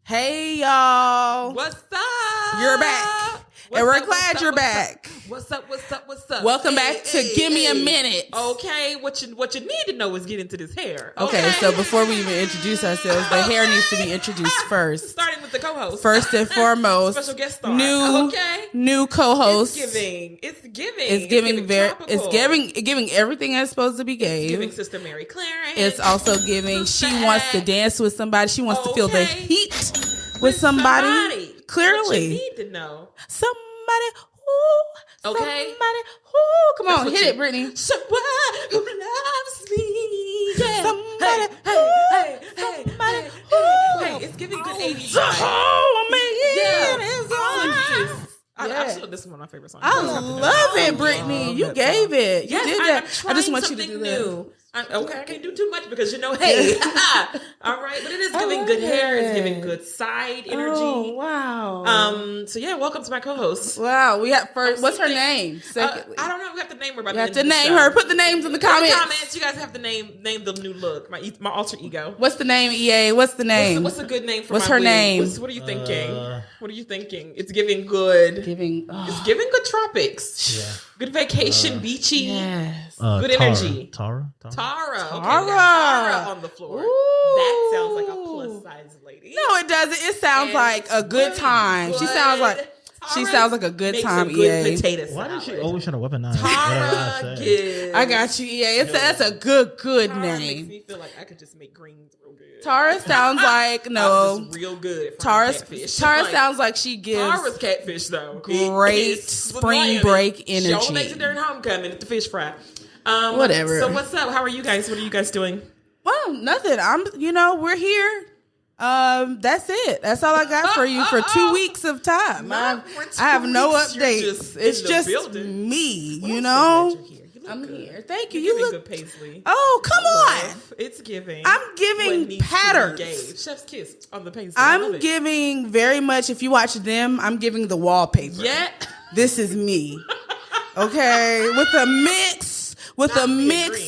Hey, y'all. What's up? You're back. And we're glad you're back. What's up? Welcome back to Gimme A Minute. Okay, what you need to know is get into this hair. Okay, so before we even introduce ourselves, the hair needs to be introduced first. Starting with the co-host. First and foremost. Special guest star. New co-host. It's giving everything that's supposed to be gave. It's giving Sister Mary Clarence. It's also giving she wants to dance with somebody. She wants to feel the heat with somebody. Clearly. What you need to know. Somebody Okay. Come on, hit it, Brittany. Someone who loves me. Yeah. Somebody Hey, it's giving good 80s. I'm sure this is one of my favorite songs. I love it, Brittany. You gave it. You did that. I just want you to do new. I can't do too much because hey, all right, but it is giving good hair. It's giving good side energy. Oh, wow. So yeah, welcome to my co-host. Wow. We have first. What's her name? Secondly, I don't know. We have to name her. You have to name her. Put the names in the comments. You guys have to name the new look. My alter ego. What's the name? EA. What's the name? What's a good name for? What's her name? What are you thinking? What are you thinking? It's giving good. It's giving good tropics. Yeah. Good vacation, beachy. Yes. Good energy. Tara. Okay, Tara on the floor. Ooh. That sounds like a plus size lady. No, it doesn't. It sounds like a good time. She sounds like a good time. EA. Potato salad. Why does she always try to weaponize? Tara gives. I got you. EA. That's a good Tara name. makes me feel like I could just make greens real good. Tara sounds like real good. Tara catfish. sounds like she gives Tara's catfish though. great spring break energy. She makes it during homecoming at the fish fry. Whatever. So what's up? How are you guys? What are you guys doing? Well, nothing. We're here. That's it. That's all I got for you for 2 weeks of time. I have no updates. It's just me, you know. I'm here. Thank you. You look good, Paisley. Oh, come on. It's giving. I'm giving patterns. Chef's kiss on the Paisley. I'm giving very much. If you watch them, I'm giving the wallpaper. Yeah. This is me. Okay, with a mix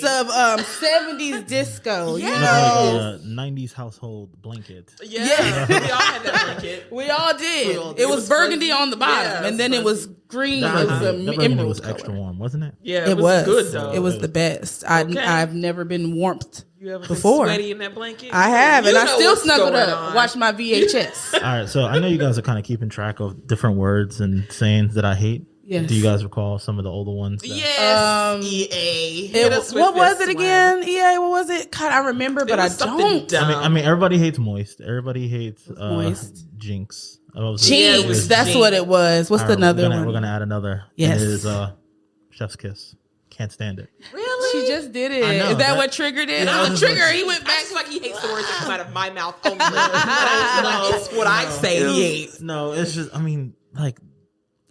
of 70s disco. Yeah. You know, 90s household blanket. Yeah. We all had that blanket. We all did. It was burgundy on the bottom, and then it was green. That burgundy was color. extra warm, wasn't it? Yeah, it was good though. It was the best. I've never been warmth you ever before. Been sweaty in that blanket? I have, and I still snuggled up. On. Watch my VHS. All right, so I know you guys are kind of keeping track of different words and sayings that I hate. Yes. Do you guys recall some of the older ones? Yes. EA. What was it again? EA. What was it? God, I remember, but I don't. I mean, everybody hates moist. Everybody hates moist. Jinx. Jinx. That's what it was. What's another one? We're gonna add another. Yes. It is Chef's Kiss. Can't stand it. Really? She just did it. Is that what triggered it? Yeah, The trigger. He went back. Like he hates the words that come out of my mouth only. It's what I say he hates. No, it's just. I mean, like.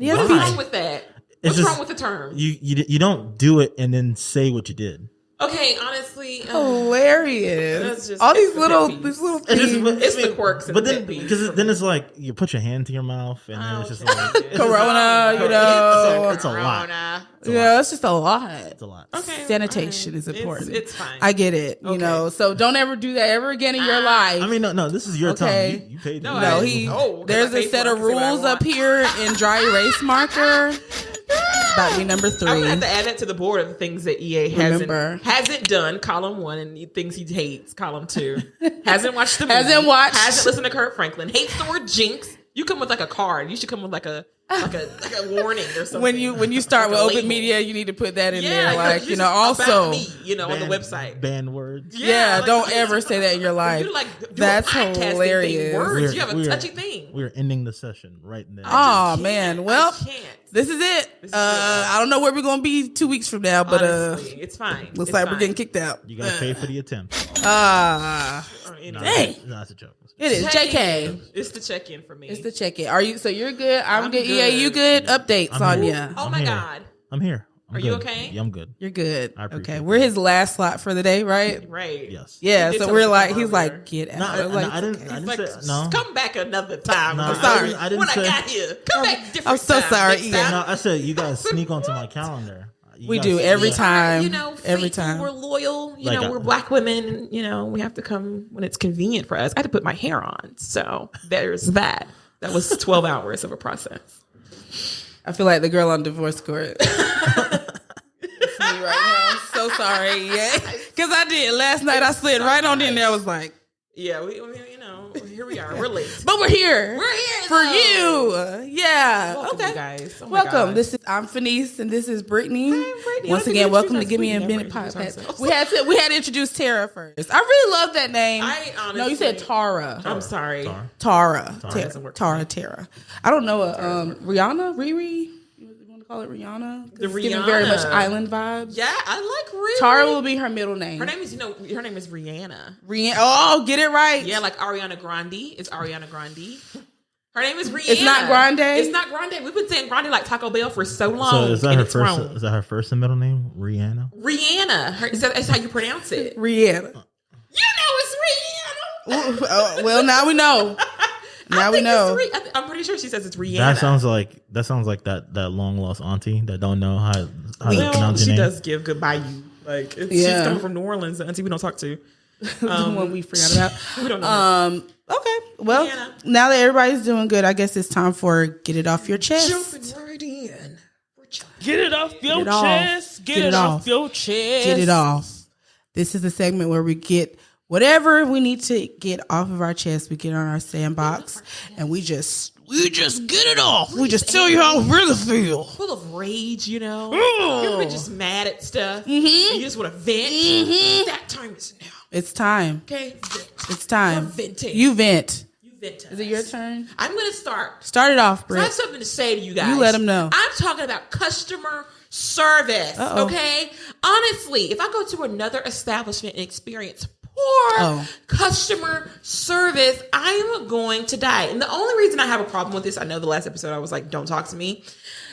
What's wrong with that? What's wrong with the term? You don't do it and then say what you did. Okay, honestly, hilarious. All these little things. It's the quirks. But then, because then it's like you put your hand to your mouth, and then it's just like Corona. It's a lot. It's just a lot. It's a lot. Okay, sanitation is important. It's fine. I get it. You know, so don't ever do that ever again in your life. I mean, no. This is your time. You paid. There's a set of rules up here in dry erase marker. About me number 3. I'm gonna have to add that to the board of the things that EA hasn't done. Column 1 and things he hates. Column 2 hasn't watched the movie. Hasn't listened to Kurt Franklin. Hates the word jinx. You come with like a card. You should come with like a warning or something. When you start with open media, you need to put that in there. Like also me, on the website. Banned words. Yeah, don't ever say that in your life. That's hilarious. Words. You have a touchy thing. We're ending the session right now. Oh man, well. This is it. I don't know where we're gonna be 2 weeks from now, but honestly, it's fine. Looks like we're getting kicked out. You gotta pay for the attempt. Dang. That's a joke. It is. JK. It's the check-in for me. It's the check-in. Are you? So you're good. I'm good. Yeah, you good? Updates on you. Oh my God. I'm here. Are you okay? Yeah, I'm good. You're good. I appreciate it. We're his last slot for the day, right? Right. Yes. Yeah. So we're like, he's like, get out. I didn't say no. Come back another time. No, I'm sorry. I didn't when say, I got here, come back different. I'm so sorry. No, I said you guys sneak onto my calendar. We do every time. You know, every time we're loyal. You know, we're Black women. You know, we have to come when it's convenient for us. I had to put my hair on, so there's that. That was 12 hours of a process. I feel like the girl on divorce court. It's me right now. So sorry, because I did last night. I slid right on in there. I was like, yeah, here we are. We're late, but we're here. We're here for you. Yeah. Welcome, you guys. Welcome. I'm Phanice, and this is Brittany. Hi, Brittany. Once again, welcome to Gimme A Minute podcast. We had to introduce Tara first. I really love that name. No, you said Tara. I'm sorry, Tara. Tara. I don't know. Rihanna, Riri. Call it Rihanna. The Rihanna. Giving very much island vibes. Yeah, I like Riri. Tara will be her middle name. Her name is Rihanna. Rihanna. Oh, get it right. Yeah, like Ariana Grande. It's Ariana Grande. Her name is Rihanna. It's not Grande. It's not Grande. We've been saying Grande like Taco Bell for so long. So is that her first? Is that her first and middle name? Rihanna. Rihanna. That's how you pronounce it. Rihanna. You know it's Rihanna. Well, now we know. Now we know. I'm pretty sure she says it's Rihanna. That sounds like that long lost auntie that don't know how to pronounce your name. She does give goodbye you. Like she's coming from New Orleans, the auntie we don't talk to. The one we forgot about. We don't know. Okay. Well, now that everybody's doing good, I guess it's time for get it off your chest. Jumping right in. Get it off your chest. Get it off your chest. Get it off. This is a segment where we get whatever we need to get off of our chest. We get on our sandbox and we just get it off. We just tell you how we really feel. Full of rage, you know. You're just mad at stuff. Mm-hmm. You just want to vent. Mm-hmm. That time is now. It's time. Okay, vent. It's time. We're venting. You vent. You vent. Is it your turn? I'm going to start. Start it off, Britt. I have something to say to you guys. You let them know. I'm talking about customer service. Uh-oh. Okay? Honestly, if I go to another establishment and experience poor customer service, I'm going to die. And the only reason I have a problem with this, I know the last episode I was like, don't talk to me.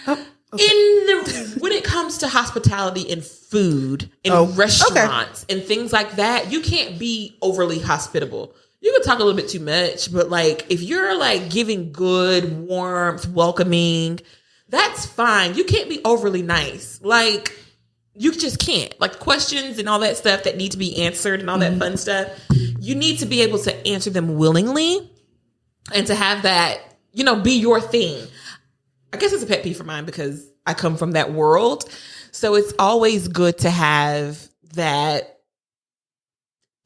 When it comes to hospitality and food and restaurants and things like that, you can't be overly hospitable. You can talk a little bit too much, but like if you're like giving good warmth, welcoming, that's fine. You can't be overly nice. Like you just can't. Like questions and all that stuff that need to be answered and all that fun stuff, you need to be able to answer them willingly and to have that, be your thing. I guess it's a pet peeve for mine because I come from that world. So it's always good to have that,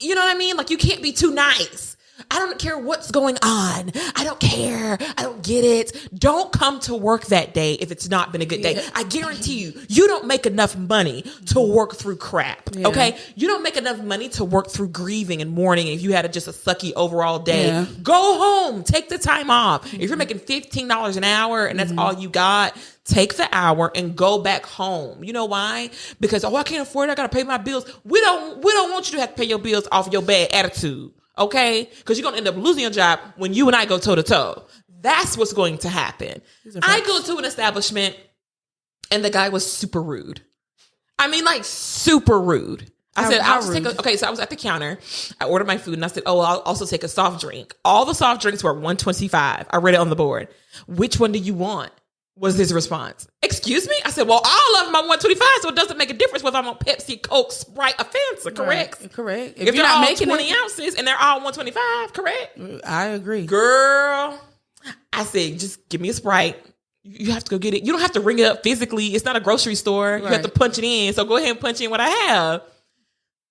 you know what I mean? Like you can't be too nice. I don't care what's going on. I don't care. I don't get it. Don't come to work that day if it's not been a good day. I guarantee you don't make enough money to work through crap. Yeah. Okay? You don't make enough money to work through grieving and mourning if you had just a sucky overall day. Yeah. Go home. Take the time off. Mm-hmm. If you're making $15 an hour and that's all you got, take the hour and go back home. You know why? Because, I can't afford it. I got to pay my bills. We don't want you to have to pay your bills off your bad attitude. Okay? Because you're going to end up losing your job when you and I go toe to toe. That's what's going to happen. I go to an establishment and the guy was super rude. I mean, like super rude. I said, I'll just take so I was at the counter. I ordered my food and I said, I'll also take a soft drink. All the soft drinks were $1.25. I read it on the board. Which one do you want? Was his response. Excuse me? I said, well, all of them are $1.25, so it doesn't make a difference whether I'm on Pepsi, Coke, Sprite, or Fanta, correct? Right. Correct. If you're all making 20 ounces and they're all $1.25, correct? I agree. Girl, I said, just give me a Sprite. You have to go get it. You don't have to ring it up physically. It's not a grocery store. Right. You have to punch it in. So go ahead and punch in what I have.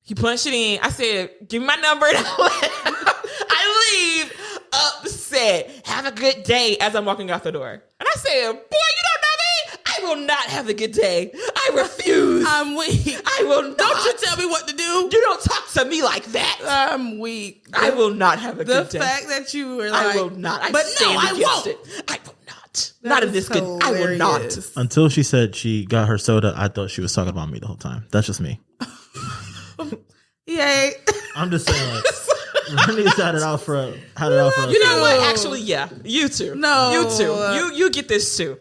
He punched it in. I said, give me my number. And I leave upset. Have a good day as I'm walking out the door. And I said, boy, you don't know me. I will not have a good day. I refuse. I'm weak. I will not. Don't you tell me what to do. You don't talk to me like that. I'm weak. I will not have a good day. The fact that you were like, I will not. I won't. It. I will not. Not in this good. I will not. Until she said she got her soda, I thought she was talking about me the whole time. That's just me. Yay. I'm just saying, like, Brittany had it out for us. You know what? Actually, yeah. You too. No. You too. You get this too.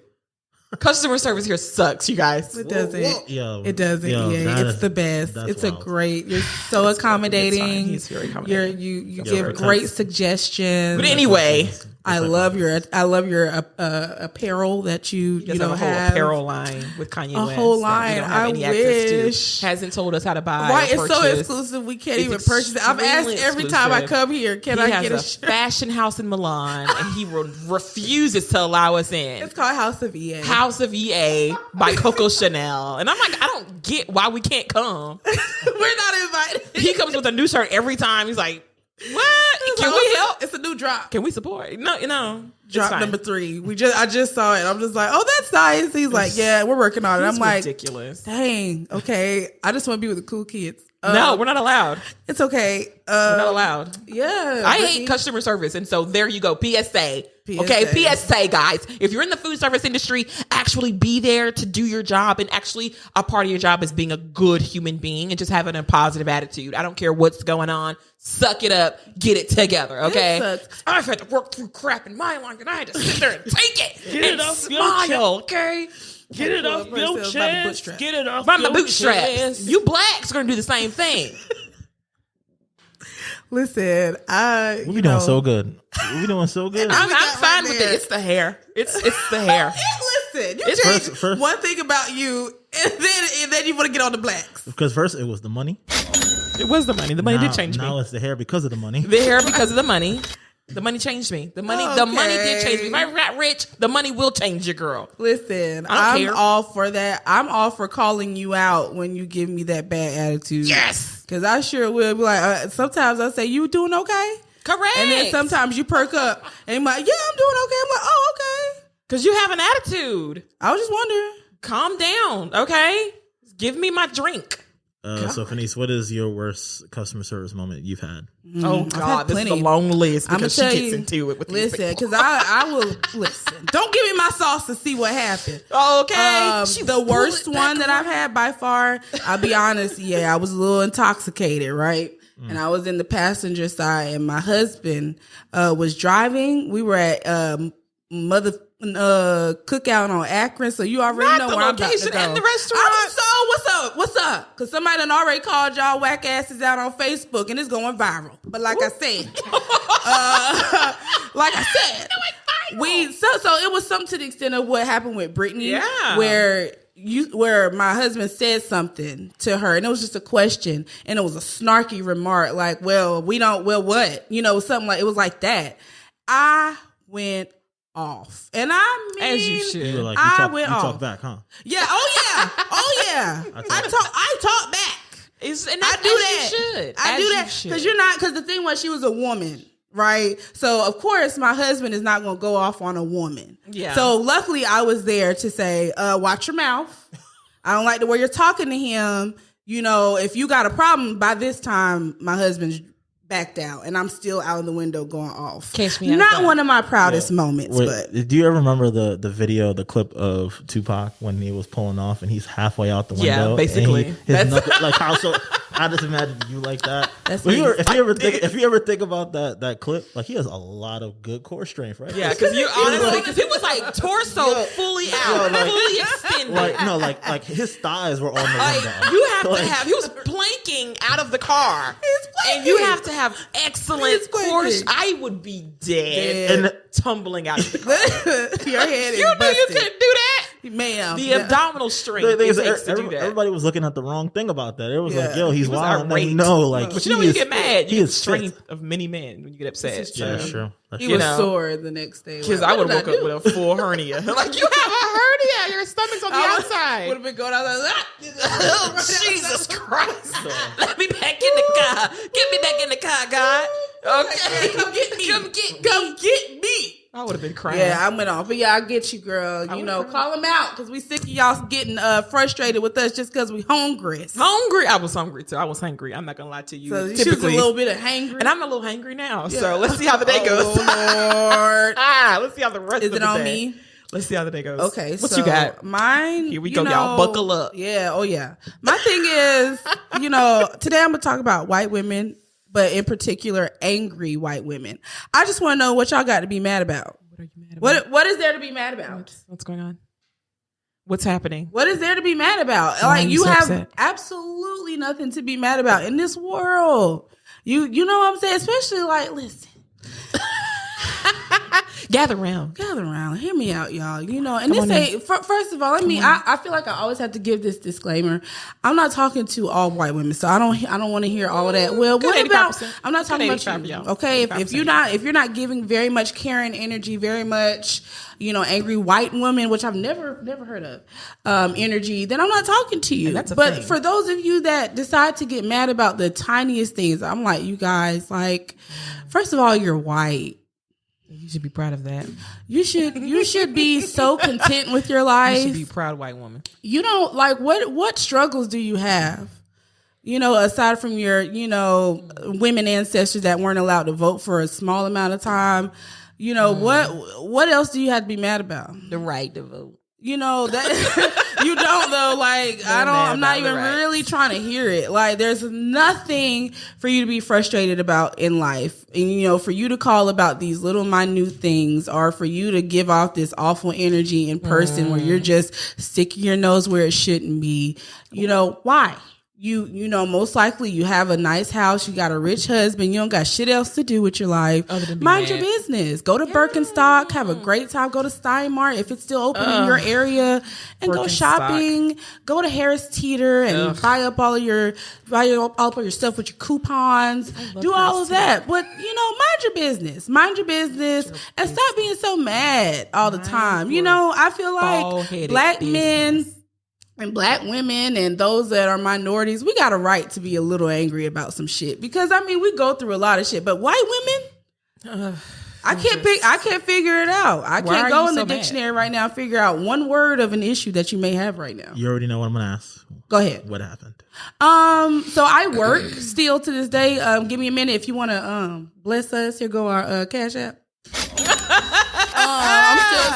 Customer service here sucks, you guys. It doesn't. Yo, it doesn't. It's the best. It's great. You're so accommodating. He's very accommodating. You give great suggestions. But anyway, I love your apparel that you have a whole apparel line with Kanye West. A whole line. We don't have any access to. Hasn't told us how to buy. Right, it's so exclusive. We can't even purchase it. I've asked every time I come here, can I get a shirt? Fashion house in Milan, and he refuses to allow us in. It's called House of EA. House of EA by Coco Chanel, and I'm like, I don't get why we can't come. We're not invited. He comes with a new shirt every time. He's like, what? Can we help? It's a new drop. Can we support? No. Drop number 3. I just saw it. I'm just like, oh, that's nice. He's like, yeah, we're working on it. I'm like, ridiculous. Dang. Okay. I just want to be with the cool kids. No, we're not allowed. It's okay. We're not allowed. Yeah. I hate customer service. And so there you go. PSA. Okay. PSA, guys. If you're in the food service industry, actually be there to do your job. And actually a part of your job is being a good human being and just having a positive attitude. I don't care what's going on. Suck it up. Get it together. Okay. I've had to work through crap in my life and I had to sit there and take it and smile. Okay. Get it off your chest. Get it off my bootstraps. You blacks are going to do the same thing. Listen, we doing so good. We doing so good. I'm fine with it. It's the hair. It's the hair. Listen, you changed one thing about you, and then you want to get on the blacks. Because first it was the money. It was the money. The money did change me. Now it's the hair because of the money. The hair because of the money. The money changed me. The money did change me. If I got rich, the money will change your girl. Listen, I'm all for that. I'm all for calling you out when you give me that bad attitude. Yes. Because I sure will be like, sometimes I say, you doing okay? Correct. And then sometimes you perk up and you're like, yeah, I'm doing okay. I'm like, oh, okay. Because you have an attitude. I was just wondering. Calm down, okay? Give me my drink. So, Phanice, what is your worst customer service moment you've had? Oh, God, this is a long list because she gets into it with these people. Listen, because I will, listen. Don't give me my sauce to see what happened. Okay. The worst one that I've had by far, I'll be honest, I was a little intoxicated, right? And I was in the passenger side and my husband was driving. We were at cookout on Akron, so you already know where I'm about to go. And the restaurant. What's up? Because somebody done already called y'all whack asses out on Facebook, and it's going viral. But like I said, so it was something to the extent of what happened with Brittany, where my husband said something to her, and it was just a question, and it was a snarky remark, like, "Well, what?" Something like it was like that. I went off, and I mean, as you should. You went off. Talk back, huh? Yeah. Oh yeah. I talk back. I do that. I do that because the thing was, she was a woman, right? So of course my husband is not going to go off on a woman. Yeah. So luckily I was there to say, watch your mouth. I don't like the way you're talking to him. If you got a problem, by this time my husband's backed out, and I'm still out in the window going off. Catch me Not one of my proudest moments. But do you ever remember the video, the clip of Tupac when he was pulling off and he's halfway out the window? Yeah, basically. I just imagine you like that. If you ever think about that clip, like he has a lot of good core strength, right? Yeah, because he was like torso fully out, fully extended. Like his thighs were on the window. You have to have. He was planking out of the car, and you have to have excellent core. I would be dead and tumbling out of the car. Your head is You knew you couldn't do that. Ma'am. The abdominal strength it takes to do that. Everybody was looking at the wrong thing about that. It was like, yo, he's wild. But when you get mad, you get the strength of many men when you get upset. Yeah, that's true. He was sore the next day. Because I would have woke up with a full hernia. Like, you have a hernia. Your stomach's on the outside. Would have been going out like, oh, Jesus Christ. Let me back in the car. Get me back in the car, God. Okay. Come get me. Come get me. I would have been crying. Yeah, I went off. But I get you, girl. Call them out because we sick of y'all getting frustrated with us just because we hungry. I was hungry too. I was hungry. I'm not gonna lie to you. So she was a little bit of hangry, and I'm a little hangry now. Yeah. So let's see how the day goes. Lord. Let's see how the rest of the day. Is it on me? Let's see how the day goes. Okay, what you got? Mine. Here we go, y'all. Buckle up. Yeah. Oh yeah. My thing is, today I'm gonna talk about white women. But in particular, angry white women. I just want to know what y'all got to be mad about. What are you mad about? What is there to be mad about? What's going on? What's happening? What is there to be mad about? Like, you have absolutely nothing to be mad about in this world. You know what I'm saying? Especially like, listen. Gather around. Hear me out, y'all. You know, and this ain't. First of all, I feel like I always have to give this disclaimer. I'm not talking to all white women, so I don't want to hear all of that. Well, what about? I'm not talking about you. Okay, if you're not giving very much caring energy, very much, you know, angry white woman, which I've never heard of, energy, then I'm not talking to you. But for those of you that decide to get mad about the tiniest things, I'm like, you guys, like, first of all, you're white. You should be proud of that. You should be so content with your life. You should be proud white woman. You don't like what struggles do you have? You know, aside from your, you know, women ancestors that weren't allowed to vote for a small amount of time. You know, what else do you have to be mad about? The right to vote. You know that you don't though. Like I'm not even really trying to hear it. Like there's nothing for you to be frustrated about in life, and you know, for you to call about these little minute things, or for you to give off this awful energy in person where you're just sticking your nose where it shouldn't be. You know why? You know, most likely you have a nice house, you got a rich husband, you don't got shit else to do with your life. Mind your business. Go to Birkenstock, have a great time. Go to Steinmart if it's still open in your area, and go shopping. Go to Harris Teeter and buy up all your stuff with your coupons. Do all of that. But you know, mind your business. And stop being so mad all the time. You know, I feel like black men and black women and those that are minorities, we got a right to be a little angry about some shit, because I mean, we go through a lot of shit. But white women, I can't figure it out. I can't go in the dictionary right now and figure out one word of an issue that you may have right now. You already know what I'm gonna ask. Go ahead. What happened? So I work still to this day. Give me a minute if you want to bless us. Here go our Cash App.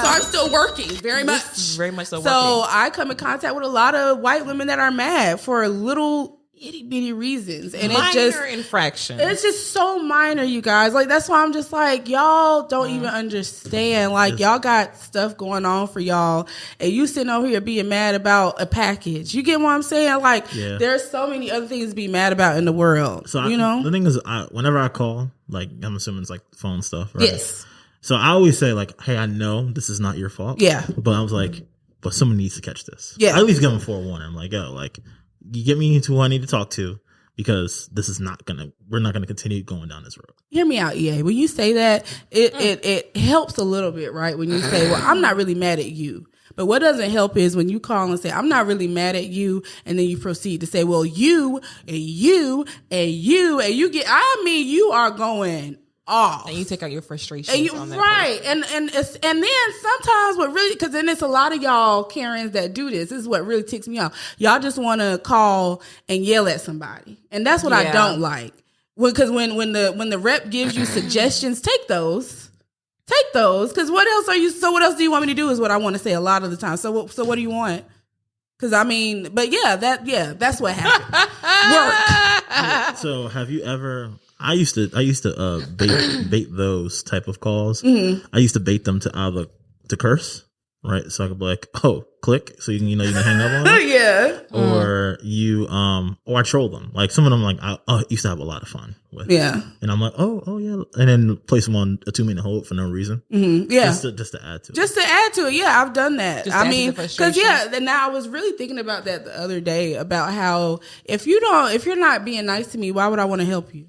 I'm still working very much so. So I come in contact with a lot of white women that are mad for little itty bitty reasons, and minor infractions. It's just so minor, you guys. Like that's why I'm just like, y'all don't even understand. Like y'all got stuff going on for y'all, and you sitting over here being mad about a package. You get what I'm saying? Like there's so many other things to be mad about in the world. So you know, the thing is, whenever I call, like I'm assuming it's like phone stuff, right? Yes. So I always say like, hey, I know this is not your fault. Yeah. But I was like, but someone needs to catch this. Yeah. I at least give them forewarning. I'm like, yo, like, you get me to who I need to talk to, because this is we're not gonna continue going down this road. Hear me out, EA. When you say that, it helps a little bit, right? When you say, well, I'm not really mad at you. But what doesn't help is when you call and say, I'm not really mad at you, and then you proceed to say, well, you and you and you, and you get, I mean, you are going off, and you take out your frustration on that right person. and then sometimes what really, because then it's a lot of y'all Karens that do this is what really ticks me off. Y'all just want to call and yell at somebody, and that's what I don't like, because when the rep gives you suggestions, take those, because what else do you want me to do is what I want to say a lot of the time. So what do you want? Because I mean, but that's what happened. Work. So have you ever, I used to bait those type of calls. Mm-hmm. I used to bait them to curse, right? So I could be like, oh, click, so you can hang up on it. Yeah. Or or I troll them. Like some of them, like I used to have a lot of fun with. Yeah. And I'm like, oh yeah, and then place them on a 2-minute hold for no reason. Mm-hmm. Yeah. Just to add to it. Just to add to it. Yeah, I've done that. I mean, because now I was really thinking about that the other day, about how if you're not being nice to me, why would I want to help you?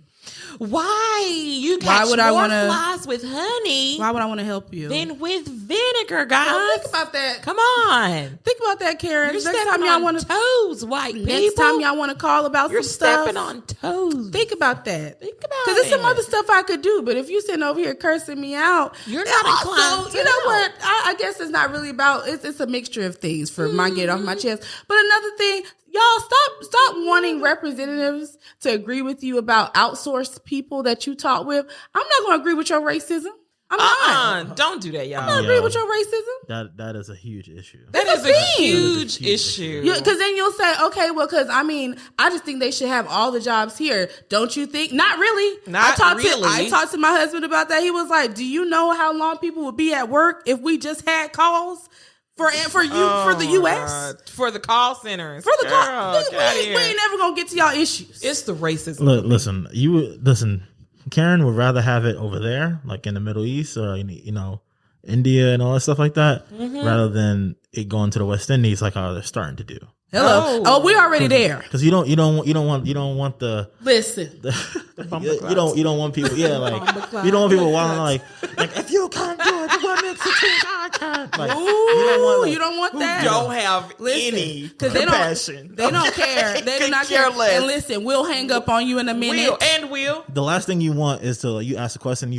Why? You catch more flies with honey. Why would I want to help you? Than with vinegar, guys. Well, think about that. Come on. Think about that, Karen. You're stepping on toes, white people. Next time y'all want to call about some stuff. You're stepping on toes. Think about that. Because there's some other stuff I could do, but if you sitting over here cursing me out, you're not inclined to. You know what? I guess it's not really about, it's a mixture of things for my get off my chest. But another thing, y'all stop wanting representatives to agree with you about outsourced people that you talk with. I'm not going to agree with your racism. I'm not. Don't do that, y'all. I'm not agree with your racism. That is a huge issue. That is a huge issue. Because then you'll say, okay, well, because I mean, I just think they should have all the jobs here. Don't you think? Not really. I talked to my husband about that. He was like, do you know how long people would be at work if we just had calls? For the U.S. For the call centers. For the call. We ain't never gonna get to y'all issues. It's the racism. Listen. Karen would rather have it over there, like in the Middle East or India and all that stuff like that, rather than it going to the West Indies like how they're starting to do. Hello. Oh, we're already there. Because you don't want the listen. You don't want people. Yeah, like you don't want people wilding like if you can't do it, what makes you think I can't? Like, you don't want that. Don't have any compassion. They don't care. They do not care. And listen, we'll hang up on you in a minute. Will. The last thing you want is to you ask a question.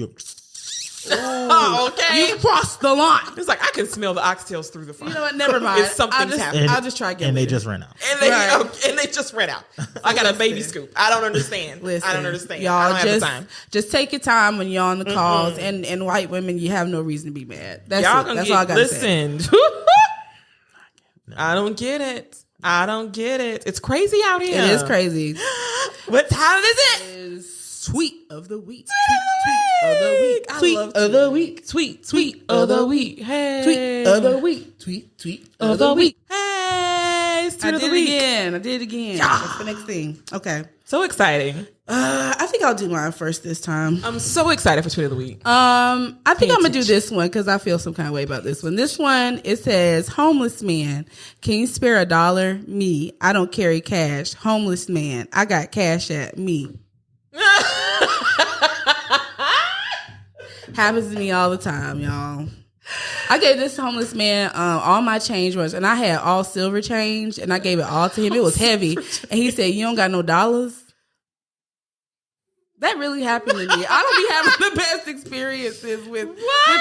Okay. You crossed the line. It's like I can smell the oxtails through the phone. You know what? Never mind. Something's happening. I'll just try again. And they just ran out. And they just ran out. I got a baby scoop. I don't understand. Listen, I don't understand. Y'all I don't have the time. Just take your time when you're on the calls. And white women, you have no reason to be mad. That's y'all it. That's all I got to say. Listen. I don't get it. It's crazy out here. It is crazy. What time is it? Tweet of the week. Tweet of the week. Tweet of the week. Hey. Tweet of the week. Tweet of the week. Hey. I did it again. Yeah. That's the next thing. Okay. So exciting. I think I'll do mine first this time. I'm so excited for Tweet of the Week. I think I'm going to do this one because I feel some kind of way about this one. This one, it says, homeless man, can you spare $1? Me, I don't carry cash. Homeless man, I got cash at me. Happens to me all the time, y'all. I gave this homeless man all my change was, and I had all silver change, and I gave it all to him. It was heavy, and he said, "You don't got no dollars." That really happened to me. I don't be having the best experiences with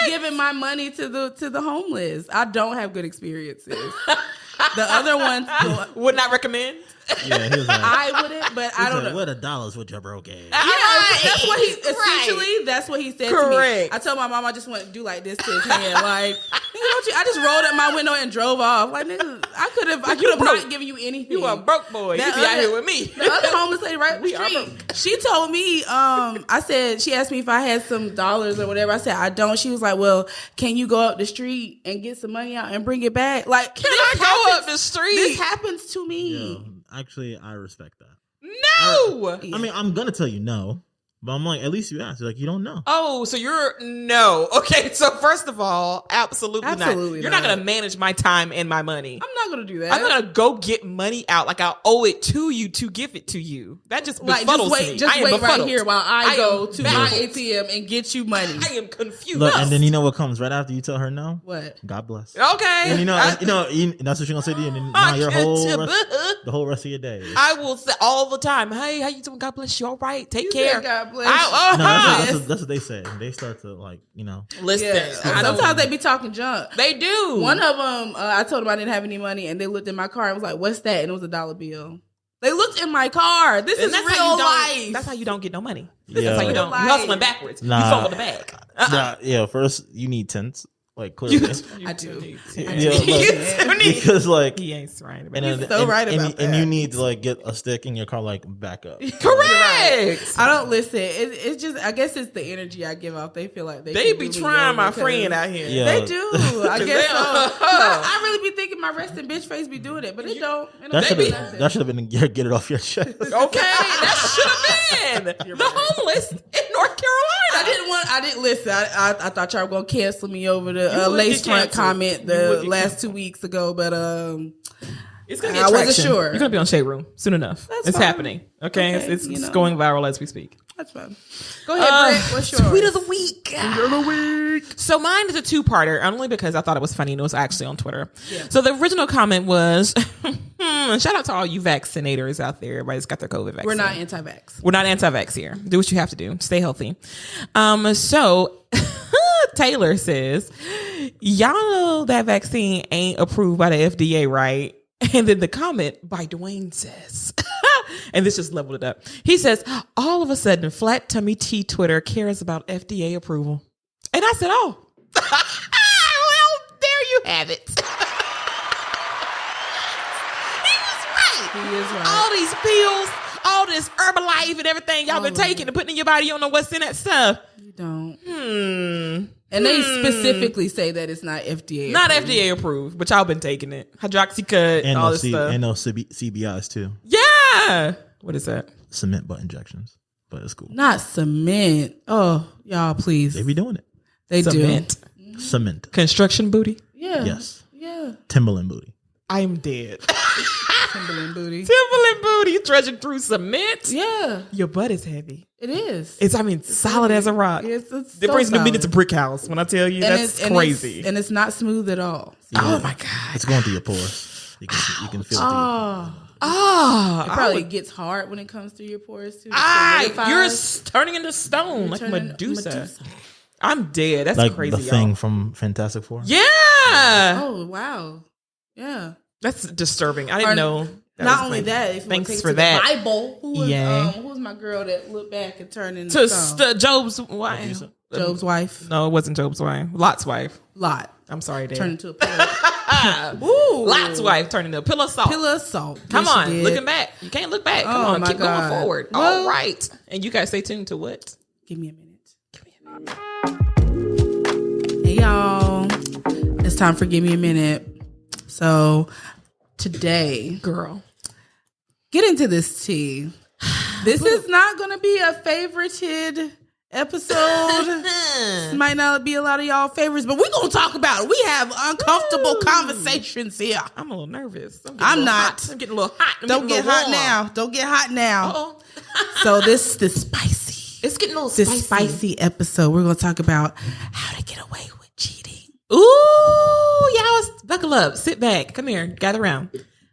giving my money to the homeless. I don't have good experiences. The other ones would not recommend. Yeah, he was like, I wouldn't, but I don't know. What $1 with your broke ass? Yeah, that's what he essentially. That's what he said to me. I told my mom I just want to do like this to his hand, like I just rolled up my window and drove off. Like nigga, I could have not given you anything. You a broke boy. You be out here with me. The other homeless lady right up the street. She told me. She asked me if I had some dollars or whatever. I said I don't. She was like, well, can you go up the street and get some money out and bring it back? Like, can I go up the street? This happens to me. Yeah. Actually, I respect that. No! I mean, I'm going to tell you no, but I'm like, at least you asked. You're like, you don't know. Oh, so you're no. Okay, so first of all, absolutely not. You're not going to manage my time and my money. I'm not going to do that. I'm going to go get money out like I owe it to you to give it to you. That just befuddles me. Just wait right here while I go to my ATM and get you money. I am confused. Look, and then you know what comes right after you tell her no? What? God bless. Okay. And that's what you're going to say to you. And then now the whole rest of your day. I will say all the time, hey, how you doing? God bless you. All right. Take care. God bless you. That's what they say. They start to listen. Yeah. Sometimes they be talking junk. They do. One of them, I told them I didn't have any money, and they looked in my car and was like, "What's that?" And it was $1 bill. They looked in my car. This is real life. That's how you don't get no money. Yeah. That's how you don't. You hustling backwards. Nah. You fumble the bag. Yeah. First, you need tents. Like clearly, I do. Because he ain't right. He's so right about that. And you need to get a stick in your car, back up. Correct. I don't listen. It's just I guess it's the energy I give off. They feel like they be trying my friend out here. Yeah. They do. I guess so. I really be thinking my resting bitch face be doing it, but it don't. That should have been get it off your chest. Okay, that should have been the homeless in North Carolina. I didn't listen. I thought y'all were gonna cancel me over the lace front comment the last 2 weeks ago, but it's gonna get I traction. wasn't sure. You're gonna be on Shade Room soon enough. It's fine. happening. Okay, it's going viral as we speak. That's fine. Go ahead, Britt. What's yours? Tweet of the week. Tweet of the week. So mine is a two-parter, only because I thought it was funny and it was actually on Twitter. Yeah. So the original comment was, shout out to all you vaccinators out there. Everybody's got their COVID vaccine. We're not anti-vax. We're not anti-vax here. Do what you have to do. Stay healthy. So Taylor says, y'all know that vaccine ain't approved by the FDA, right? And then the comment by Dwayne says, and this just leveled it up. He says, all of a sudden, Flat Tummy Tea Twitter cares about FDA approval. And I said, oh, well, there you have it. He is right. All these pills, all this Herbalife and everything y'all been taking and putting in your body, you don't know what's in that stuff. You don't. And they specifically say that it's not FDA Not FDA approved, but y'all been taking it. Hydroxycut and all this stuff. And those CBIs too. Yeah. What is that? Cement butt injections. but it's cool. Not cement. Oh, y'all, please. They be doing it. They Cement. do. Cement. Construction booty. Yeah. Yes. Yeah. Timberland booty. I'm dead. Timberland booty. Timberland booty. Trudging through cement. Yeah. Your butt is heavy. It is. It's solid as a rock. It's It brings me to Brick House when I tell you that's crazy. And it's not smooth at all. Yeah. Oh my God. It's going through your pores. You can feel it. It probably gets hard when it comes through your pores too. You're turning into stone like Medusa. I'm dead. That's like crazy. The thing from Fantastic Four. Yeah. Oh wow. Yeah. That's disturbing. I didn't know. Not only that, if thanks you for to that. The Bible, who was my girl that looked back and turned into Job's wife? Job's wife? No, it wasn't Job's wife. Lot's wife. Lot. I'm sorry, Dad. Turned into a pillow. Ooh. Lot's wife turned into a pillow of salt. Pillow of salt. Come yes, on, looking back. You can't look back. Come on, keep going forward. Well, all right. And you guys stay tuned to what? Give me a minute. Hey, y'all. It's time for Give Me a Minute. So today, girl, get into this tea. This is not going to be a favorited episode. This might not be a lot of y'all favorites, but we're going to talk about it. We have uncomfortable conversations here. I'm a little nervous. I'm not. Hot. I'm getting a little hot. Don't get hot now. Don't get hot now. So this spicy. It's getting a little spicy. This spicy episode, we're going to talk about how to get away with cheating. Ooh, y'all buckle up. Sit back. Come here. Gather around.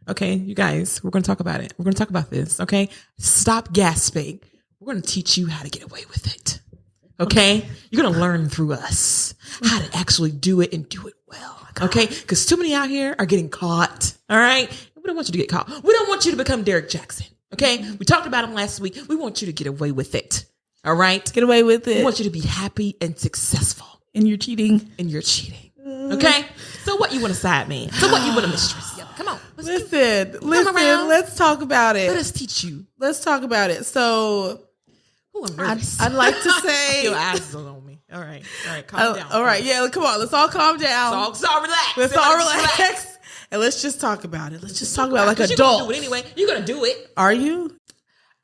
Okay, you guys, we're going to talk about it. We're going to talk about this, okay? Stop gasping. We're going to teach you how to get away with it, okay? You're going to learn through us how to actually do it and do it well, okay? Because too many out here are getting caught, all right? We don't want you to get caught. We don't want you to become Derek Jackson, okay? We talked about him last week. We want you to get away with it, all right? Get away with it. We want you to be happy and successful. In your cheating. Okay? So what you want a side man? So what you want a mistress? Yeah, come on. Listen, let's talk about it. Let us teach you. Let's talk about it. So I'd like to say your eyes are on me. All right, calm down. All right, yeah, come on. Let's all calm down. Let's all relax. Let's all relax. And let's just talk about it. Let's just talk about it like adults. You're gonna do it anyway. You're gonna do it. Are you?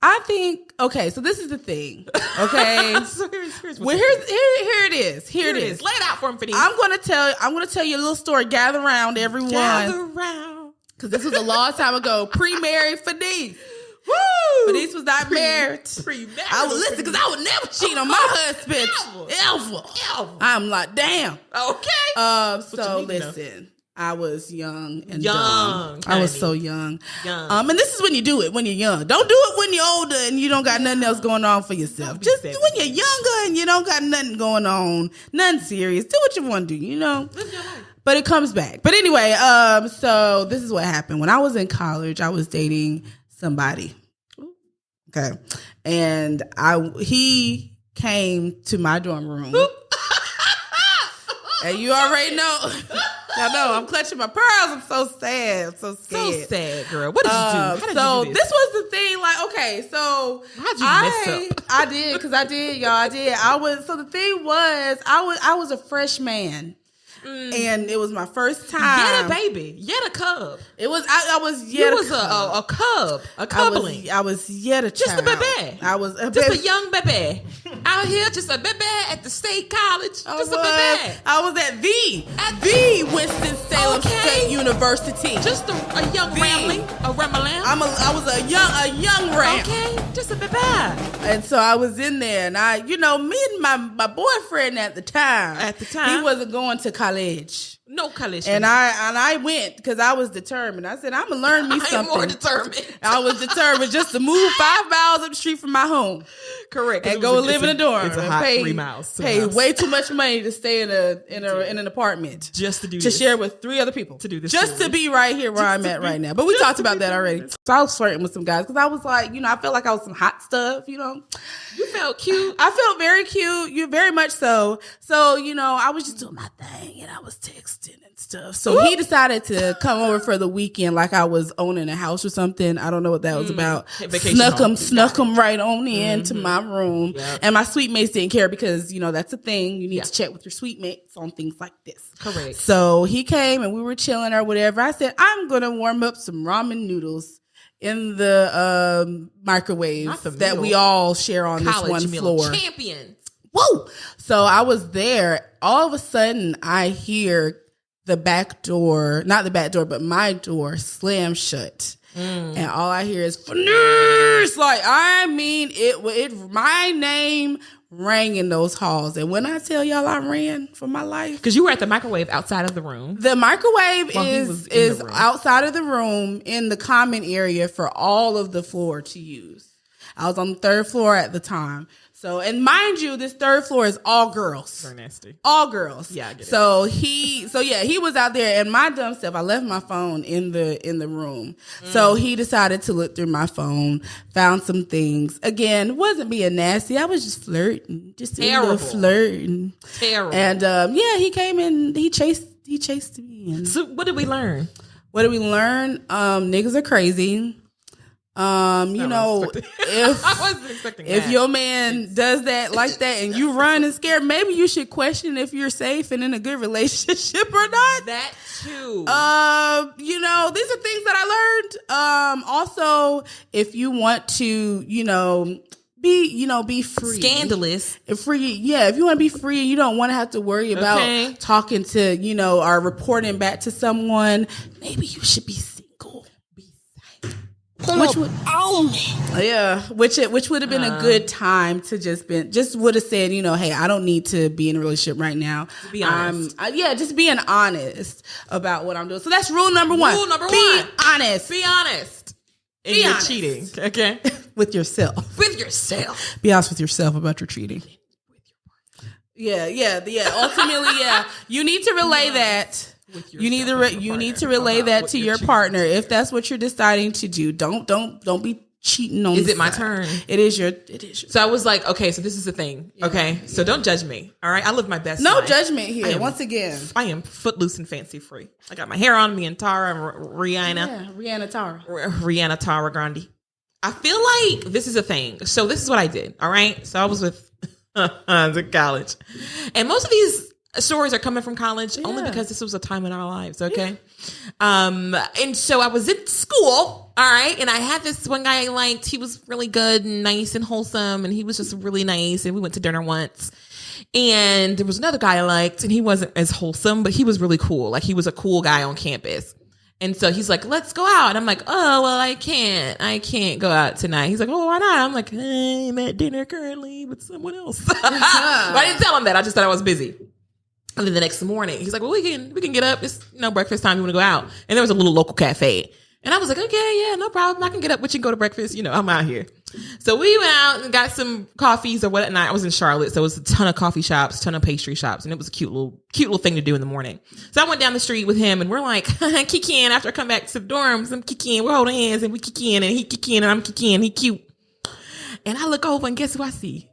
I think, okay, so this is the thing, okay? So here's well, here it is. Here it is. Lay it out for him, Phanice. I'm gonna tell you a little story. Gather around, everyone. Gather around. Because this was a long time ago. Pre-married Phanice. Woo! Phanice was not married. Pre-married. I would listen because I would never cheat on my husband. Ever. I'm like, damn. Okay. So listen. I was young and dumb. I was so young. And this is when you do it, when you're young. Don't do it when you're older and you don't got nothing else going on for yourself. Just when you're younger and you don't got nothing going on, nothing serious. Do what you want to do, you know? Live your life. But it comes back. But anyway, so this is what happened. When I was in college, I was dating somebody. Okay. And he came to my dorm room. And you already know. I know. I'm clutching my pearls. I'm so sad. I'm so scared. So sad, girl. What did you do? How did so you do this was the thing. Like, okay, so how'd you mess up? I did because I did, y'all. I did. So the thing was, I was a freshman. And it was my first time. Yet a baby. Yet a cub. It was, I was yet a cub. A cub. A coupling. I was yet a child. Just a baby. I was a just a young baby. Out here, just a baby at the state college. Just a baby. I was at the Winston-Salem State University. Just a young rambling. A rambling. I was a young ram. Okay. Just a baby. And so I was in there, and me and my boyfriend at the time, he wasn't going to college. No college. And I went because I was determined. I said, I'm going to learn me something. I'm more determined. I was determined just to move 5 miles up the street from my home. Correct. And go live in a dorm. It's a hot 3 miles. Pay way too much money to stay in an apartment. Just to do to share with 3 other people. To do this. Just to be right here where I'm at right now. But we talked about that already. So I was flirting with some guys because I was like, I felt like I was some hot stuff, You felt cute. I felt very cute. You very much so. So, I was just doing my thing and I was texting and stuff. So he decided to come over for the weekend like I was owning a house or something. I don't know what that was about. Snuck him right on into my room. Yep. And my suite mates didn't care because, that's a thing. You need to check with your suite mates on things like this. Correct. So he came and we were chilling or whatever. I said, I'm going to warm up some ramen noodles in the microwave that we all share on College this one floor. Champions. Woo! So I was there. All of a sudden, I hear the back door, not the back door, but my door slam shut. And all I hear is Phanice. Like, I mean, my name rang in those halls. And when I tell y'all I ran for my life. Because you were at the microwave outside of the room. The microwave is outside of the room in the common area for all of the floor to use. I was on the third floor at the time. So, and mind you, this third floor is all girls. Very nasty. All girls. Yeah, I get it. So he was out there, and my dumb self, I left my phone in the room. So he decided to look through my phone, found some things. Again, wasn't being nasty. I was just flirting, just a little flirting. Terrible. And he came in. He chased me. And so, what did we learn? Niggas are crazy. If your man does that like that and you run and scared, maybe you should question if you're safe and in a good relationship or not. That too. These are things that I learned. Also, if you want to, be free. Scandalous. Free, yeah. If you want to be free and you don't want to have to worry about talking to, or reporting back to someone, maybe you should be single. Which would have been a good time to just would have said, hey, I don't need to be in a relationship right now. Be honest. Just being honest about what I'm doing. So that's rule number one. Be honest. Be honest. And you're cheating. Okay. With yourself. Be honest with yourself about your cheating. Yeah. Ultimately, you need to relay that. You need to relay that to your partner if that's what you're deciding to do. Don't be cheating on. Is it my turn? It is your. So I was like, okay, so this is the thing. Okay, so don't judge me. All right, I live my best. No life. judgment here. Once again, I am footloose and fancy free. I got my hair on. Me and Tara and Rihanna. Rihanna Tara Grande. I feel like this is a thing. So this is what I did. All right, so I was with the college, and most of these stories are coming from college only because this was a time in our lives, okay? And so I was in school, all right, and I had this one guy I liked. He was really good and nice and wholesome, and he was just really nice, and we went to dinner once. And there was another guy I liked, and he wasn't as wholesome, but he was really cool. Like, he was a cool guy on campus. And so he's like, let's go out. And I'm like, oh, well, I can't go out tonight. He's like, oh, why not? I'm like, I'm at dinner currently with someone else. But I didn't tell him that. I just thought I was busy. And then the next morning, he's like, well, we can get up. It's breakfast time. You want to go out? And there was a little local cafe. And I was like, okay, yeah, no problem. I can get up with you and go to breakfast. I'm out here. So we went out and got some coffees or whatnot. I was in Charlotte, so it was a ton of coffee shops, ton of pastry shops, and it was a cute little thing to do in the morning. So I went down the street with him, and we're like kicking. After I come back to the dorms, I'm kicking. We're holding hands, and we kicking, and he kicking, and I'm kicking. He cute. And I look over, and guess who I see?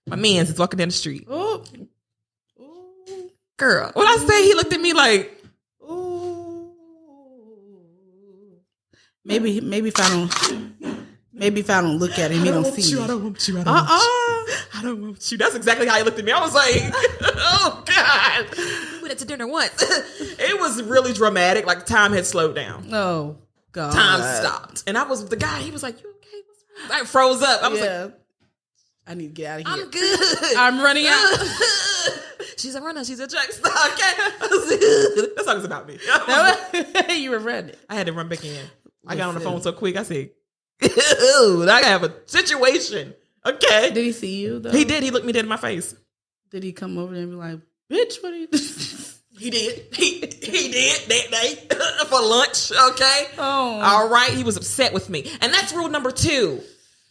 My man's is walking down the street. Oh. Girl, when I say he looked at me like, maybe if I don't look at him, he don't see me. I don't want you. I don't want you. That's exactly how he looked at me. I was like, oh God. We went to dinner once. It was really dramatic. Like, time had slowed down. Oh God. Time stopped. And I was with the guy. He was like, you okay? I froze up. I was like, I need to get out of here. I'm good. I'm running out. She's a runner. She's a track star. Okay. That song's about me. You were running. I had to run back in. I got on the phone so quick. I said, I have a situation. Okay. Did he see you, though? He did. He looked me dead in my face. Did he come over there and be like, bitch, what are you doing? He did. He did that day for lunch. Okay. Oh. All right. He was upset with me. And that's rule number 2.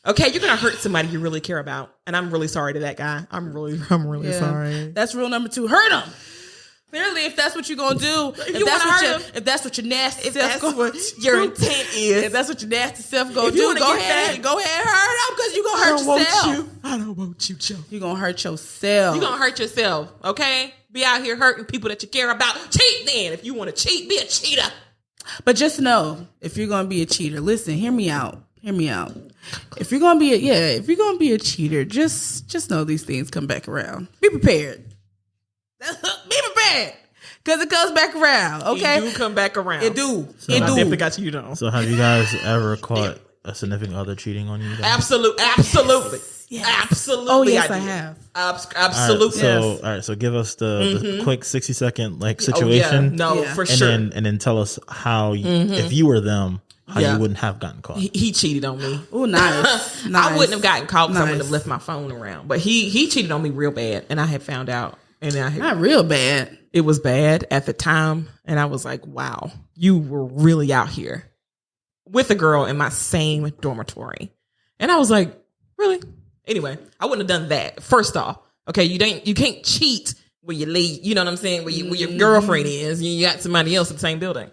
Okay, you're gonna hurt somebody you really care about, and I'm really sorry to that guy. I'm really sorry. That's rule number 2. Hurt him. Clearly, if that's what you're gonna do, if that's what your nasty self gonna do, your intent is, if that's what your nasty self gonna do, go ahead and hurt him because you're gonna hurt yourself. I don't want you, Joe. You're gonna hurt yourself. You're gonna hurt yourself. Okay, be out here hurting people that you care about. Cheat then. If you want to cheat, be a cheater. But just know, if you're gonna be a cheater, listen. Hear me out. If you're gonna be a cheater, just know these things come back around. Be prepared. Be prepared. Because it comes back around, okay? It do come back around. It do. So, it I do. definitely got you down. So have you guys ever caught a significant other cheating on you guys? Absolutely. Yes. Absolutely. Oh, yes, I have. Absolutely. All right, so give us the quick 60-second situation. For sure. And then tell us how if you were them, how you wouldn't have gotten caught. He cheated on me. Oh, nice. I wouldn't have gotten caught because I wouldn't have left my phone around. But he cheated on me real bad, and I had found out. And not real bad. It was bad at the time, and I was like, "Wow, you were really out here with a girl in my same dormitory." And I was like, "Really?" Anyway, I wouldn't have done that. First off, okay, you can't cheat where you leave. You know what I'm saying? Where your girlfriend is, and you got somebody else in the same building.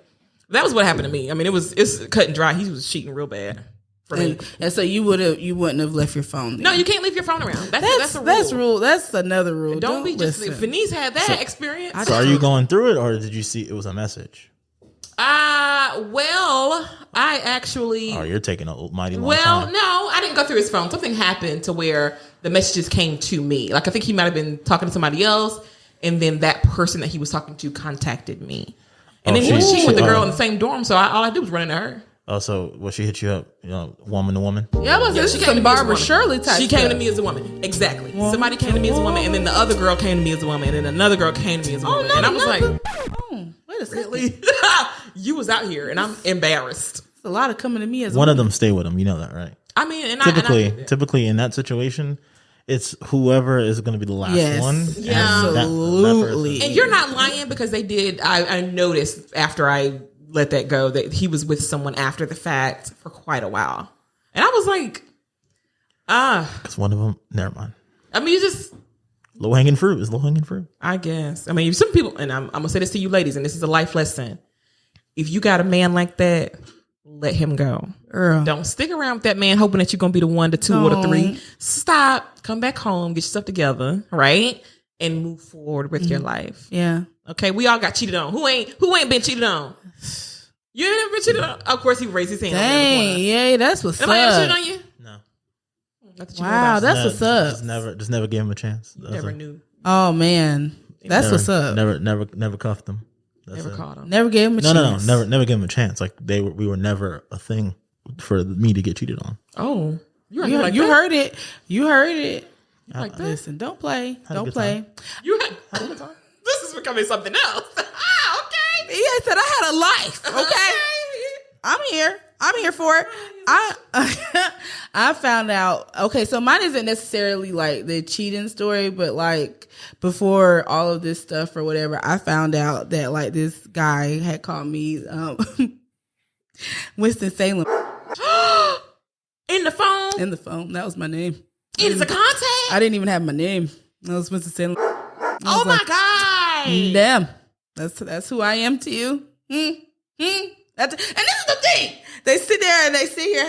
That was what happened to me. I mean, it's cut and dry. He was cheating real bad for me. And so you wouldn't have left your phone there. No, you can't leave your phone around. That's a rule. That's another rule. Don't be just. Phanice had that experience. So are you going through it, or did you see it was a message? Well, I actually. Oh, you're taking a mighty long time. No, I didn't go through his phone. Something happened to where the messages came to me. Like I think he might have been talking to somebody else, and then that person that he was talking to contacted me. And then he was cheating with the girl in the same dorm, so all I did was run into her. Oh, so she hit you up, woman to woman? Yeah, she came to Barbara Shirley type. She came to me as a woman. Exactly. Somebody came to me as a woman, and then the other girl came to me as a woman, and then another girl came to me as a woman. And I was like, wait a second. really? You was out here, and I'm embarrassed. It's a lot of coming to me as a one woman. of them stay with him. You know that, right? I mean, typically in that situation, it's whoever is going to be the last one. Yeah, absolutely. And you're not lying because they did. I noticed after I let that go that he was with someone after the fact for quite a while, and I was like, because one of them. Never mind. I mean, you just low hanging fruit is low hanging fruit. I guess. I mean, some people, and I'm gonna say this to you ladies, and this is a life lesson. If you got a man like that, let him go. Don't stick around with that man hoping that you're going to be the 1, the 2, or the 3. Stop. Come back home. Get yourself together. Right? And move forward with your life. Yeah. Okay. We all got cheated on. Who ain't been cheated on? You ain't never been cheated on? Of course, he raised his hand. Dang. Yeah. That's what's up. Am I ever cheated on you? No. Wow. That's what's up. Just never gave him a chance. Never knew. Oh man. That's what's up. Never cuffed him. Never caught him. Never gave him a chance. No, never gave him a chance. Like we were never a thing for me to get cheated on. Oh, you heard it. You heard it. Like that? Listen, don't play. Don't play. This is becoming something else. Okay. Yeah, I said I had a life. Okay. I'm here for it. I found out. Okay, so mine isn't necessarily like the cheating story, but like before all of this stuff or whatever, I found out that like this guy had called me Winston-Salem. In the phone? In the phone. That was my name. It's a contact? I didn't even have my name. That was Winston-Salem. Oh my God. Damn. That's who I am to you. And this is the thing. They sit there and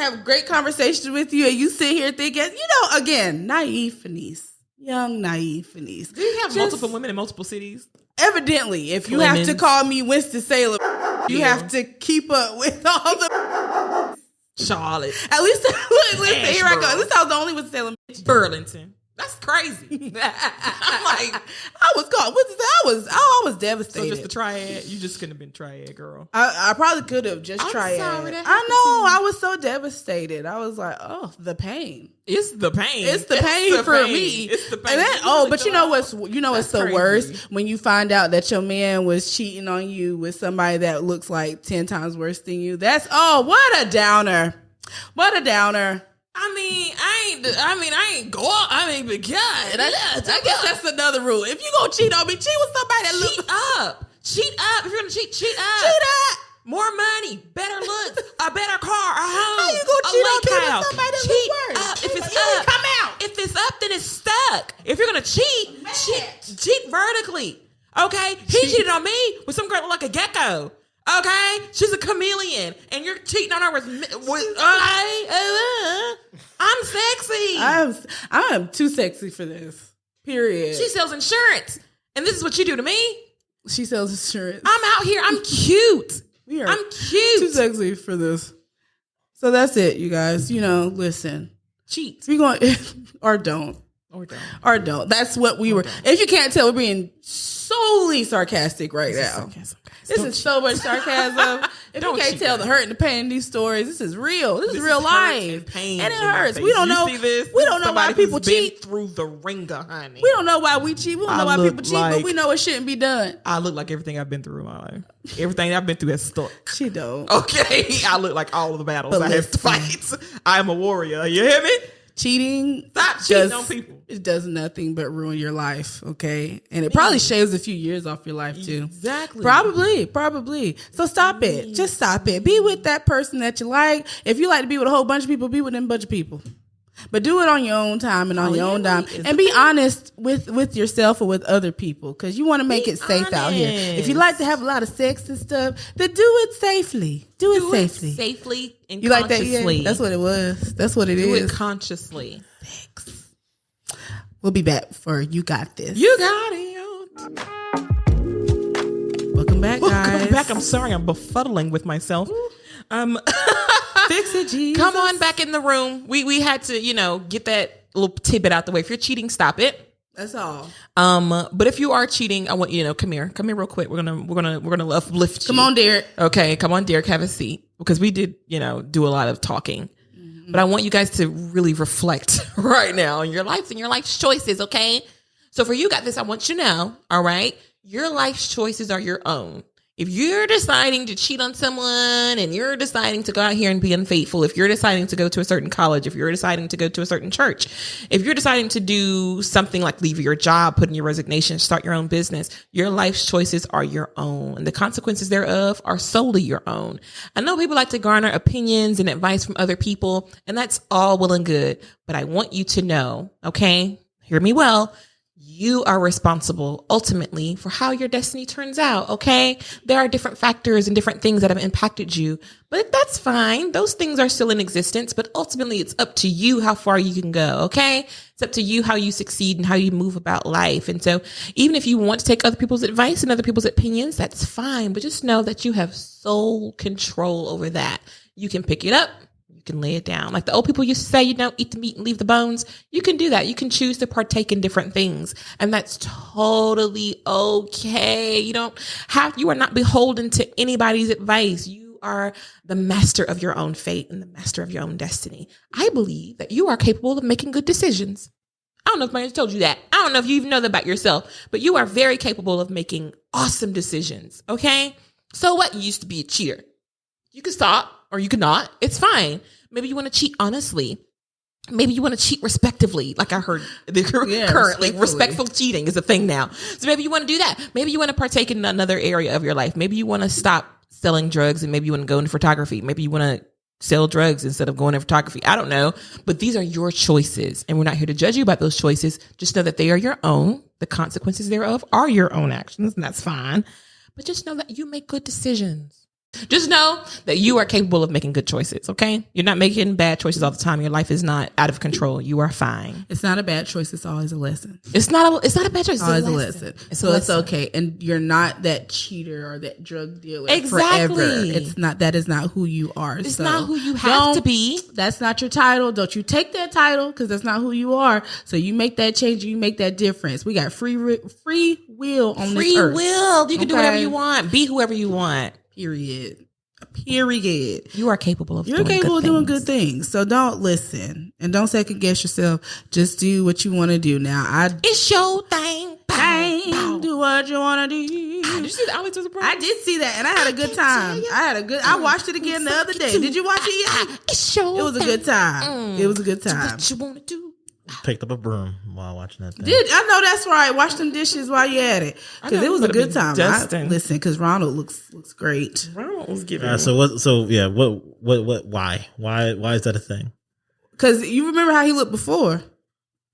have great conversations with you, and you sit here thinking, again, naive Phanice. Young, naive Phanice. Do you have multiple women in multiple cities? Evidently, if you have to call me Winston-Salem, you have to keep up with all the Charlotte. At least, listen, here I go. At least I was the only Winston-Salem. Burlington. That's crazy. I'm like, I was called. I was devastated. So just the triad. You just couldn't have been triad, girl. I probably could have just triad. Sorry, I know. I was so devastated. I was like, oh, the pain. It's the pain. It's the pain for me. It's the pain. And then, but you know what's the worst? When you find out that your man was cheating on you with somebody that looks like 10 times worse than you. That's what a downer. What a downer. I mean, I ain't go up. I mean, but God, I guess that's another rule. If you gonna cheat on me, cheat with somebody that looks up. Cheat up. If you're gonna cheat, cheat up. Cheat up. More money, better looks, a better car, a home. How you gonna cheat on me with somebody that cheat looks worse? up. If it's up, come out. If it's up, then it's stuck. If you're gonna cheat vertically. Okay, he cheated on me with some girl that look like a gecko. Okay, she's a chameleon, and you're cheating on her with I'm sexy. I am too sexy for this. Period. She sells insurance, and this is what you do to me. She sells insurance. I'm out here. I'm cute. I'm cute. Too sexy for this. So that's it, you guys. Listen. Cheat. We going or don't. Or don't. That's what we were. If you can't tell, we're being solely sarcastic right now. This is so much sarcasm. If you can't tell the hurt and the pain in these stories, this is real. This is real life. And it hurts. We don't know. We don't know why people cheat. Through the ringer, honey. We don't know why we cheat. We don't know why people cheat, but we know it shouldn't be done. I look like everything I've been through in my life. Everything I've been through has stuck. She don't. Okay. I look like all of the battles I have to fight. I am a warrior. You hear me? Cheating. Stop cheating on people. It does nothing but ruin your life, okay? And it probably shaves a few years off your life too. Exactly. Probably. So stop it. Just stop it. Be with that person that you like. If you like to be with a whole bunch of people, be with them bunch of people. But do it on your own time and on your own dime. And be honest with yourself or with other people, because you want to make it safe out here. If you like to have a lot of sex and stuff, then do it safely. Do it safely. Safely and you consciously. Like that? Yeah, that's what it was. That's what it is. Do it consciously. Sex. We'll be back for You Got This. You got it. Welcome back, guys. Welcome back. I'm sorry. I'm befuddling with myself. Fix it, Jesus. Come on back in the room. We had to, get that little tidbit out the way. If you're cheating, stop it. That's all. But if you are cheating, I want you to come here real quick. We're gonna uplift you. Come on, Derek. Okay, come on, Derek. Have a seat, because we did, do a lot of talking. But I want you guys to really reflect right now on your lives and your life's choices, okay? So for You Got This, I want you to know, all right, your life's choices are your own. If you're deciding to cheat on someone and you're deciding to go out here and be unfaithful, if you're deciding to go to a certain college, if you're deciding to go to a certain church, if you're deciding to do something like leave your job, put in your resignation, start your own business, your life's choices are your own. And the consequences thereof are solely your own. I know people like to garner opinions and advice from other people, and that's all well and good. But I want you to know, okay, hear me well, you are responsible ultimately for how your destiny turns out, okay? There are different factors and different things that have impacted you, but that's fine. Those things are still in existence, but ultimately it's up to you how far you can go, okay? It's up to you how you succeed and how you move about life. And so even if you want to take other people's advice and other people's opinions, that's fine, but just know that you have sole control over that. You can pick it up. You can lay it down. Like the old people used to say, eat the meat and leave the bones. You can do that. You can choose to partake in different things. And that's totally okay. You are not beholden to anybody's advice. You are the master of your own fate and the master of your own destiny. I believe that you are capable of making good decisions. I don't know if anybody told you that. I don't know if you even know that about yourself, but you are very capable of making awesome decisions. Okay. So what? You used to be a cheater. You can stop. Or you could not. It's fine. Maybe you want to cheat honestly. Maybe you want to cheat respectively. Like I heard currently, respectful cheating is a thing now. So maybe you want to do that. Maybe you want to partake in another area of your life. Maybe you want to stop selling drugs and maybe you want to go into photography. Maybe you want to sell drugs instead of going into photography. I don't know. But these are your choices. And we're not here to judge you about those choices. Just know that they are your own. The consequences thereof are your own actions. And that's fine. But just know that you make good decisions. Just know that you are capable of making good choices, okay? You're not making bad choices all the time. Your life is not out of control. You are fine. It's not a bad choice. It's always a lesson. It's not a bad choice. It's always a lesson. It's okay. And you're not that cheater or that drug dealer exactly. forever. That is not who you are. It's not who you have to be. That's not your title. Don't you take that title, because that's not who you are. So you make that change. You make that difference. We got free will on this earth. Free will. You can do whatever you want. Be whoever you want. Period. You are capable of doing good things. So don't listen and don't second guess yourself. Just do what you want to do. Now, it's your thing. Do what you want to do. Did you see that? I did see that, and I had a good time. I watched it again the other day. Did you watch it yet? It was a good time. It was a good time. What you want to do? Picked up a broom while watching that thing. I know that's right. Wash them dishes while you at it, because it was a good time. Listen, because Ronald looks great. Ronald was giving. Why? Why is that a thing? Because you remember how he looked before.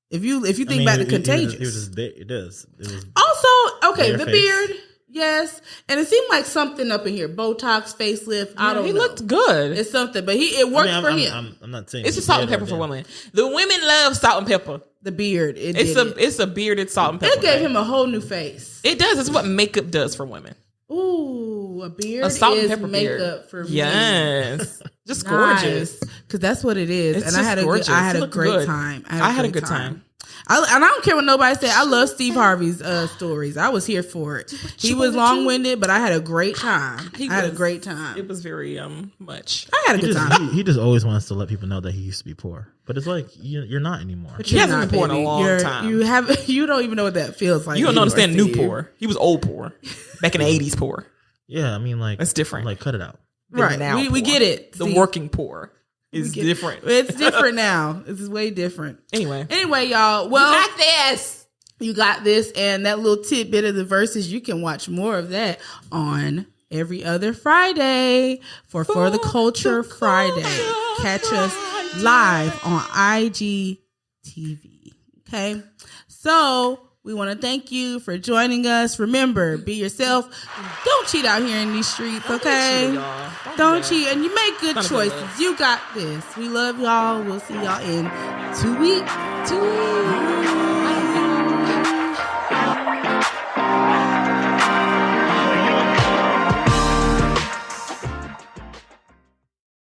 If you think about the Contagious, it was just big. It does. It was also okay. The beard. Yes, and it seemed like something up in here, Botox, facelift. I don't know. He looked good. It's something, but it worked for him. I'm not saying it's a salt and pepper for women. The women love salt and pepper. The beard, it's a bearded salt and pepper. It gave him a whole new face. It does. It's what makeup does for women. Ooh, a beard. A salt and pepper makeup beard. for yes, just gorgeous. Because that's what it is. It's I had a great time. I had a good time. I don't care what nobody said. I love Steve Harvey's stories. I was here for it. He was long-winded, but I had a great time. I had a great time. It was very much. I had a good time. He just always wants to let people know that he used to be poor. But it's like, you're not anymore. But you haven't been poor in a long time. You don't even know what that feels like. You don't understand new poor. He was old poor. Back in the 80s poor. Yeah, I mean, like, that's different. Like, cut it out. Right. Now we get it. The working poor is different. It's different now. It's way different. Anyway, y'all. Well, you got this. You got this. And that little tidbit of the Verzuz, you can watch more of that on every other Friday for the Culture Friday. Catch us live on IGTV. Okay. So we want to thank you for joining us. Remember, be yourself. Don't cheat out here in these streets, okay? Don't cheat. And you make good choices. You got this. We love y'all. We'll see y'all in 2 weeks.